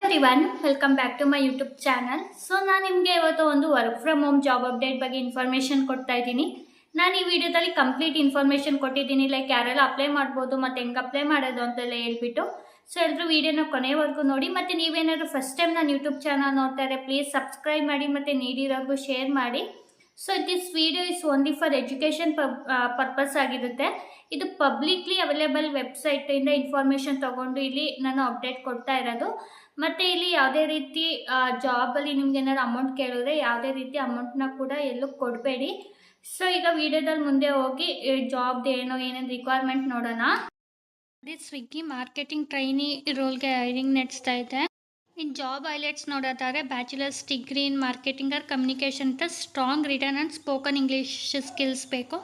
Everyone welcome back to my YouTube channel. So ನಾನು ನಿಮಗೆ ಇವತ್ತು ಒಂದು work from home job update ಬಗ್ಗೆ ಇನ್ಫಾರ್ಮೇಷನ್ ಕೊಡ್ತಾ ಇದ್ದೀನಿ. ನಾನು ಈ ವಿಡಿಯೋದಲ್ಲಿ ಕಂಪ್ಲೀಟ್ ಇನ್ಫಾರ್ಮೇಷನ್ ಕೊಟ್ಟಿದ್ದೀನಿ, ಲೈಕ್ ಯಾರೆಲ್ಲ ಅಪ್ಲೈ ಮಾಡ್ಬೋದು ಮತ್ತು ಹೆಂಗೆ ಅಪ್ಲೈ ಮಾಡೋದು ಅಂತೆಲ್ಲ ಹೇಳ್ಬಿಟ್ಟು. ಸೊ ಎಲ್ಲರೂ ವಿಡಿಯೋನ ಕೊನೆವರೆಗೂ ನೋಡಿ. ಮತ್ತು ನೀವೇನಾದರೂ ಫಸ್ಟ್ ಟೈಮ್ ನಾನು ಯೂಟ್ಯೂಬ್ ಚಾನಲ್ ನೋಡ್ತಾ ಇದ್ದರೆ ಪ್ಲೀಸ್ ಸಬ್ಸ್ಕ್ರೈಬ್ ಮಾಡಿ ಮತ್ತು ನೀಡಿರೋರ್ಗೂ ಶೇರ್ ಮಾಡಿ. So this video is only for education purpose ಆಗಿರುತ್ತೆ. ಇದು ಪಬ್ಲಿಕ್ಲಿ ಅವೈಲೇಬಲ್ ವೆಬ್ಸೈಟಿಂದ ಇನ್ಫಾರ್ಮೇಷನ್ ತೊಗೊಂಡು ಇಲ್ಲಿ ನಾನು ಅಪ್ಡೇಟ್ ಕೊಡ್ತಾ ಇರೋದು. ಮತ್ತು ಇಲ್ಲಿ ಯಾವುದೇ ರೀತಿ ಜಾಬಲ್ಲಿ ನಿಮ್ಗೆ ಏನಾದ್ರು ಅಮೌಂಟ್ ಕೇಳಿದ್ರೆ ಯಾವುದೇ ರೀತಿ ಅಮೌಂಟ್ನ ಕೂಡ ಎಲ್ಲೂ ಕೊಡಬೇಡಿ. ಸೊ ಈಗ ವಿಡಿಯೋದಲ್ಲಿ ಮುಂದೆ ಹೋಗಿ ಜಾಬ್ದು ಏನೇನು ರಿಕ್ವೈರ್ಮೆಂಟ್ ನೋಡೋಣ. ಸ್ವಿಗ್ಗಿ ಮಾರ್ಕೆಟಿಂಗ್ ಟ್ರೈನಿ ರೋಲ್ಗೆ ಹೈರಿಂಗ್ ನಡೆಸ್ತಾ ಇದೆ. ಇನ್ ಜಾಬ್ ಹೈಲೈಟ್ಸ್ ನೋಡೋದಾದ್ರೆ bachelors degree in marketing or communication ಅಂತ strong written and spoken English skills ಬೇಕು,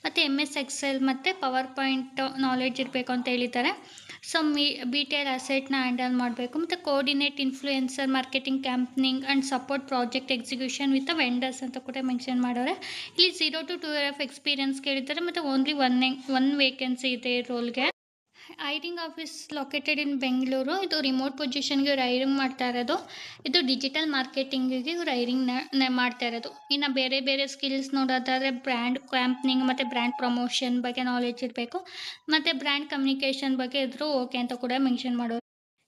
ಮತ್ತು MS ಎಕ್ಸೆಲ್ ಮತ್ತು ಪವರ್ ಪಾಯಿಂಟ್ ನಾಲೆಡ್ಜ್ ಇರಬೇಕು ಅಂತ ಹೇಳಿದ್ದಾರೆ. ಸೊ BTL ಅಸೆಟ್ನ ಹ್ಯಾಂಡಲ್ ಮಾಡಬೇಕು, ಮತ್ತು coordinate influencer marketing campaigning and support project execution with vendors ಅಂತ ಕೂಡ ಮೆನ್ಷನ್ ಮಾಡೋರೆ. ಇಲ್ಲಿ 0 to 2 year ಆಫ್ ಎಕ್ಸ್ಪೀರಿಯನ್ಸ್ ಕೇಳಿದ್ದಾರೆ, ಮತ್ತು ಓನ್ಲಿ ಒನ್ ವೇಕೆನ್ಸಿ ಇದೆ ಈ ರೋಲ್ಗೆ. Hiring office located in Bengaluru. ಇದು ರಿಮೋಟ್ ಪೊಸಿಷನ್ಗೆ ಇವ್ರು ಹೈರಿಂಗ್ ಮಾಡ್ತಾ ಇರೋದು. ಇದು ಡಿಜಿಟಲ್ ಮಾರ್ಕೆಟಿಂಗಿಗೆ ಇವ್ರು ಹೈರಿಂಗ್ ಮಾಡ್ತಾ ಇರೋದು. ಇನ್ನು ಬೇರೆ ಬೇರೆ ಸ್ಕಿಲ್ಸ್ ನೋಡೋದಾದರೆ ಬ್ರ್ಯಾಂಡ್ ಕ್ಯಾಂಪನಿಂಗ್ ಮತ್ತು ಬ್ರ್ಯಾಂಡ್ ಪ್ರಮೋಷನ್ ಬಗ್ಗೆ ನಾಲೆಡ್ಜ್ ಇರಬೇಕು, ಮತ್ತು ಬ್ರ್ಯಾಂಡ್ ಕಮ್ಯುನಿಕೇಷನ್ ಬಗ್ಗೆ ಇದ್ರೂ ಓಕೆ ಅಂತ ಕೂಡ ಮೆನ್ಷನ್ ಮಾಡೋರು.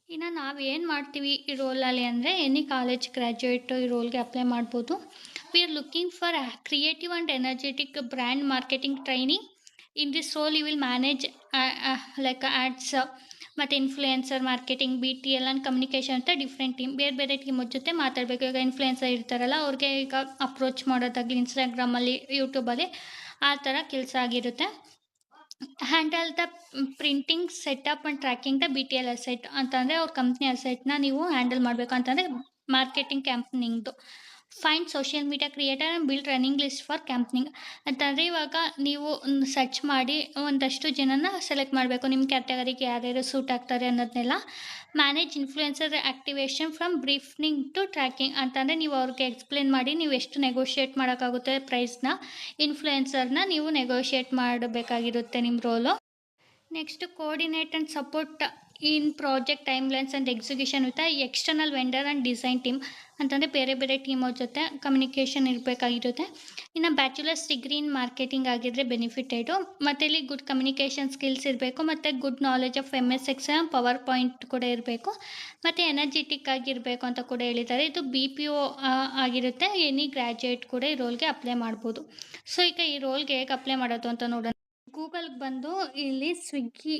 ಇನ್ನು ನಾವು ಏನು ಮಾಡ್ತೀವಿ ಈ ರೋಲಲ್ಲಿ ಅಂದರೆ ಎನಿ ಕಾಲೇಜ್ ಗ್ರ್ಯಾಜುಯೇಟು ಈ ರೋಲ್ಗೆ ಅಪ್ಲೈ ಮಾಡ್ಬೋದು. We are looking for creative and energetic brand marketing training. In this role you will manage like ads ಮತ್ತು influencer marketing, BTL and communication ಅಂತ ಡಿಫ್ರೆಂಟ್ ಟೀಮ್, ಬೇರೆ ಬೇರೆ ಟೀಮವ್ರ ಜೊತೆ ಮಾತಾಡಬೇಕು. ಈಗ ಇನ್ಫ್ಲೂಯೆನ್ಸರ್ ಇರ್ತಾರಲ್ಲ ಅವ್ರಿಗೆ ಈಗ ಅಪ್ರೋಚ್ ಮಾಡೋದಾಗಲಿ ಇನ್ಸ್ಟಾಗ್ರಾಮಲ್ಲಿ ಯೂಟ್ಯೂಬಲ್ಲಿ ಆ ಥರ ಕೆಲಸ ಆಗಿರುತ್ತೆ. Handle the printing setup and tracking the BTL asset ಅಂತಂದರೆ ಅವ್ರ ಕಂಪ್ನಿ ಅಸೆಟ್ನ ನೀವು ಹ್ಯಾಂಡಲ್ ಮಾಡಬೇಕು ಅಂತಂದರೆ ಮಾರ್ಕೆಟಿಂಗ್ ಕ್ಯಾಂಪನಿಂಗ್ದು. Find social media creator and build running list for campaigning ಅಂತಂದರೆ ಇವಾಗ ನೀವು ಸರ್ಚ್ ಮಾಡಿ ಒಂದಷ್ಟು ಜನನ ಸೆಲೆಕ್ಟ್ ಮಾಡಬೇಕು, ನಿಮ್ಮ ಕ್ಯಾಟಗರಿಗೆ ಯಾರ್ಯಾರು ಸೂಟ್ ಆಗ್ತಾರೆ ಅನ್ನೋದನ್ನೆಲ್ಲ. Manage influencer activation from briefing to tracking ಅಂತಂದರೆ ನೀವು ಅವ್ರಿಗೆ ಎಕ್ಸ್ಪ್ಲೇನ್ ಮಾಡಿ ನೀವು ಎಷ್ಟು ನೆಗೋಷಿಯೇಟ್ ಮಾಡೋಕ್ಕಾಗುತ್ತೆ ಪ್ರೈಸ್ನ, ಇನ್ಫ್ಲೂಯೆನ್ಸರ್ನ ನೀವು ನೆಗೋಷಿಯೇಟ್ ಮಾಡಬೇಕಾಗಿರುತ್ತೆ ನಿಮ್ಮ role. Next coordinate and support in project timelines and execution with external vendor and design team ಅಂತಂದರೆ ಬೇರೆ ಬೇರೆ ಟೀಮ್ ಅವ್ರ ಜೊತೆ ಕಮ್ಯುನಿಕೇಷನ್ ಇರಬೇಕಾಗಿರುತ್ತೆ. ಇನ್ನು ಬ್ಯಾಚುಲರ್ಸ್ ಡಿಗ್ರಿ ಇನ್ ಮಾರ್ಕೆಟಿಂಗ್ ಆಗಿದ್ದರೆ ಬೆನಿಫಿಟೆಡು, ಮತ್ತು ಇಲ್ಲಿ ಗುಡ್ ಕಮ್ಯುನಿಕೇಷನ್ ಸ್ಕಿಲ್ಸ್ ಇರಬೇಕು, ಮತ್ತು good knowledge of MS Excel PowerPoint ಕೂಡ ಇರಬೇಕು, ಮತ್ತು ಎನರ್ಜೆಟಿಕ್ ಆಗಿರಬೇಕು ಅಂತ ಕೂಡ ಹೇಳಿದ್ದಾರೆ. ಇದು BPO ಆಗಿರುತ್ತೆ. ಎನಿ ಗ್ರ್ಯಾಜುಯೇಟ್ ಕೂಡ ಈ ರೋಲ್ಗೆ ಅಪ್ಲೈ ಮಾಡ್ಬೋದು. ಸೊ ಈಗ ಈ ರೋಲ್ಗೆ ಹೇಗೆ ಅಪ್ಲೈ ಮಾಡೋದು ಅಂತ ನೋಡೋಣ. ಗೂಗಲ್ಗೆ ಬಂದು ಇಲ್ಲಿ ಸ್ವಿಗ್ಗಿ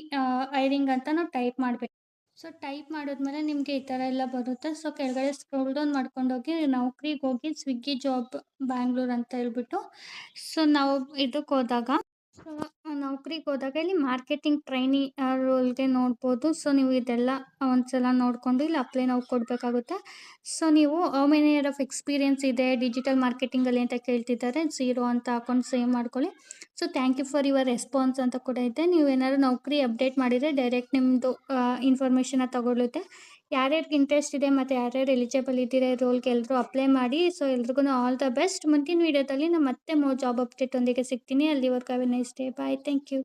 ಹೈರಿಂಗ್ ಅಂತ ನಾವು ಟೈಪ್ ಮಾಡಬೇಕು. ಸೊ ಟೈಪ್ ಮಾಡಿದ್ಮೇಲೆ ನಿಮಗೆ ಈ ಥರ ಎಲ್ಲ ಬರುತ್ತೆ. ಸೊ ಕೆಳಗಡೆ ಸ್ಕ್ರೋಲ್ ಡೌನ್ ಮಾಡ್ಕೊಂಡೋಗಿ ನೌಕರಿಗೆ ಹೋಗಿ ಸ್ವಿಗ್ಗಿ ಜಾಬ್ ಬ್ಯಾಂಗ್ಳೂರ್ ಅಂತ ಹೇಳ್ಬಿಟ್ಟು, ಸೊ ನಾವು ಇದಕ್ಕೆ ಹೋದಾಗ ನೌಕರಿಗೆ ಹೋದಾಗ ಇಲ್ಲಿ ಮಾರ್ಕೆಟಿಂಗ್ ಟ್ರೈನಿ ರೋಲ್ಗೆ ನೋಡ್ಬೋದು. ಸೊ ನೀವು ಇದೆಲ್ಲ ಒಂದ್ಸಲ ನೋಡಿಕೊಂಡು ಇಲ್ಲಿ ಅಪ್ಲೈ ನಾವು ಕೊಡಬೇಕಾಗುತ್ತೆ. ಸೊ ನೀವು how many year of experience ಇದೆ ಡಿಜಿಟಲ್ ಮಾರ್ಕೆಟಿಂಗಲ್ಲಿ ಅಂತ ಕೇಳ್ತಿದ್ದಾರೆ. 0 ಅಂತ ಹಾಕೊಂಡು ಸೇವ್ ಮಾಡ್ಕೊಳ್ಳಿ. So thank you for your response ಅಂತ ಕೂಡ ಇದೆ. ನೀವು ಏನಾದ್ರು ನೌಕರಿ ಅಪ್ಡೇಟ್ ಮಾಡಿದರೆ ಡೈರೆಕ್ಟ್ ನಿಮ್ಮದು ಇನ್ಫಾರ್ಮೇಷನ್ನ ತಗೊಳ್ಳುತ್ತೆ. ಯಾರ್ಯಾರಿಗೆ ಇಂಟ್ರೆಸ್ಟ್ ಇದೆ ಮತ್ತು ಯಾರ್ಯಾರು ಎಲಿಜಿಬಲ್ ಇದ್ದೀರಾ ಈ ರೋಲ್ಗೆ ಎಲ್ಲರೂ ಅಪ್ಲೈ ಮಾಡಿ. ಸೊ ಎಲ್ರಿಗೂ ಆಲ್ ದ ಬೆಸ್ಟ್. ಮುಂದಿನ ವೀಡಿಯೋದಲ್ಲಿ ನಾನು ಮತ್ತೆ ಜಾಬ್ ಅಪ್ಡೇಟ್ ಒಂದಿಗೆ ಸಿಗ್ತೀನಿ. ಅಲ್ಲಿವರೆಗೂ have a nice day. Bye. Thank you.